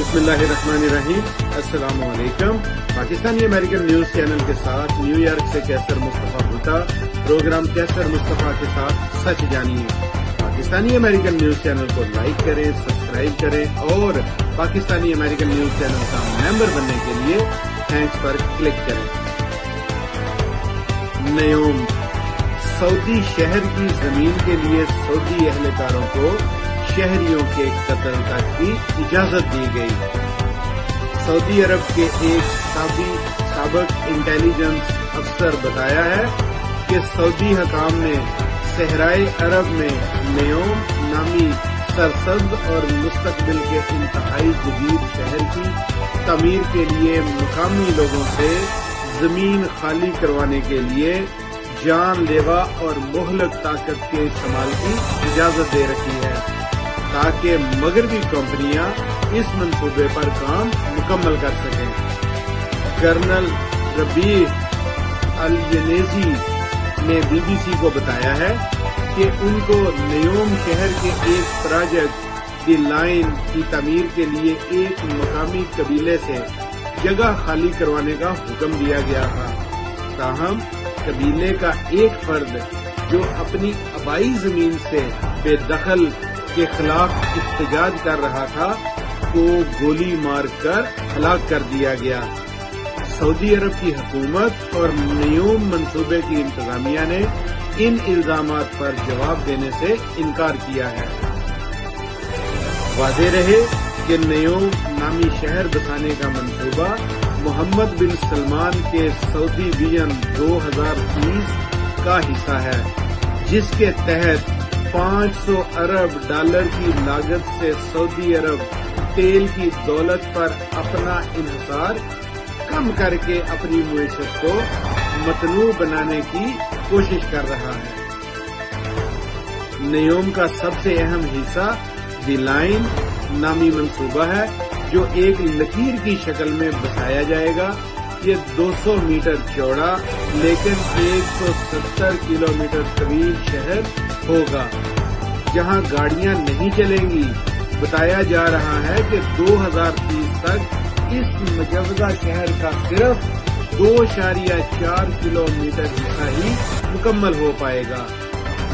بسم اللہ الرحمن الرحیم۔ السلام علیکم۔ پاکستانی امریکن نیوز چینل کے ساتھ نیو یارک سے کیسر مصطفیٰ بھٹا، پروگرام کیسر مصطفیٰ کے ساتھ سچ جانیے۔ پاکستانی امریکن نیوز چینل کو لائک کریں، سبسکرائب کریں اور پاکستانی امریکن نیوز چینل کا ممبر بننے کے لیے تھینکس پر کلک کریں۔ نیوم، سعودی شہر کی زمین کے لیے سعودی اہلکاروں کو شہریوں کے قتل تک کی اجازت دی گئی۔ سعودی عرب کے ایک سابق انٹیلیجنس افسر بتایا ہے کہ سعودی حکام نے صحرائے عرب میں نیوم نامی سرسبز اور مستقبل کے انتہائی جدید شہر کی تعمیر کے لیے مقامی لوگوں سے زمین خالی کروانے کے لیے جان لیوا اور مہلک طاقت کے استعمال کی اجازت دے رکھی ہے تاکہ مغربی کمپنیاں اس منصوبے پر کام مکمل کر سکیں۔ کرنل ربیع الینیزی نے بی بی سی کو بتایا ہے کہ ان کو نیوم شہر کے ایک پروجیکٹ دی لائن کی تعمیر کے لیے ایک مقامی قبیلے سے جگہ خالی کروانے کا حکم دیا گیا تھا، تاہم قبیلے کا ایک فرد جو اپنی آبائی زمین سے بے دخل کے خلاف احتجاج کر رہا تھا کو گولی مار کر ہلاک کر دیا گیا۔ سعودی عرب کی حکومت اور نیوم منصوبے کی انتظامیہ نے ان الزامات پر جواب دینے سے انکار کیا ہے۔ واضح رہے کہ نیوم نامی شہر بسانے کا منصوبہ محمد بن سلمان کے سعودی ویژن 2030 کا حصہ ہے، جس کے تحت 500 ارب ڈالر کی لاگت سے سعودی عرب تیل کی دولت پر اپنا انحصار کم کر کے اپنی معیشت کو متنوع بنانے کی کوشش کر رہا ہے۔ نیوم کا سب سے اہم حصہ دی لائن نامی منصوبہ ہے جو ایک لکیر کی شکل میں بسایا جائے گا۔ یہ 200 میٹر چوڑا لیکن 170 کلومیٹر طویل شہر ہوگا جہاں گاڑیاں نہیں چلیں گی۔ بتایا جا رہا ہے کہ 2030 تک اس مجوزہ شہر کا صرف 2.4 کلومیٹر حصہ ہی مکمل ہو پائے گا۔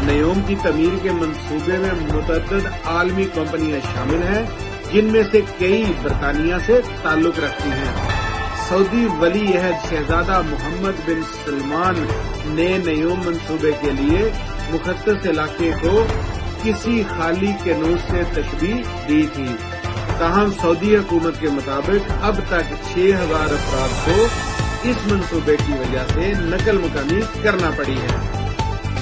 نیوم کی تعمیر کے منصوبے میں متعدد عالمی کمپنیاں شامل ہیں، جن میں سے کئی برطانیہ سے تعلق رکھتی ہیں۔ سعودی ولی عہد شہزادہ محمد بن سلمان نے نیوم منصوبے کے لیے مختص علاقے کو کسی خالی کنوز سے تشبیہ دی تھی، تاہم سعودی حکومت کے مطابق اب تک 6000 افراد کو اس منصوبے کی وجہ سے نقل مکانی کرنا پڑی ہے۔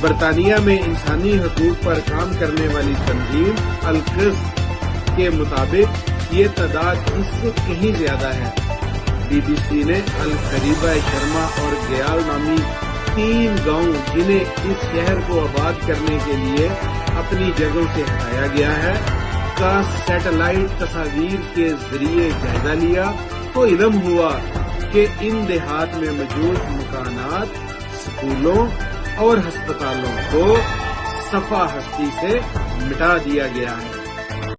برطانیہ میں انسانی حقوق پر کام کرنے والی تنظیم القسط کے مطابق یہ تعداد اس سے کہیں زیادہ ہے۔ بی بی سی نے القریبہ شرما اور گیال نامی 3 گاؤں جنہیں اس شہر کو آباد کرنے کے لیے اپنی جگہوں سے ہٹایا گیا ہے کا سیٹلائٹ تصاویر کے ذریعے جائزہ لیا تو علم ہوا کہ ان دیہات میں موجود مکانات، سکولوں اور ہسپتالوں کو صفحہ ہستی سے مٹا دیا گیا ہے۔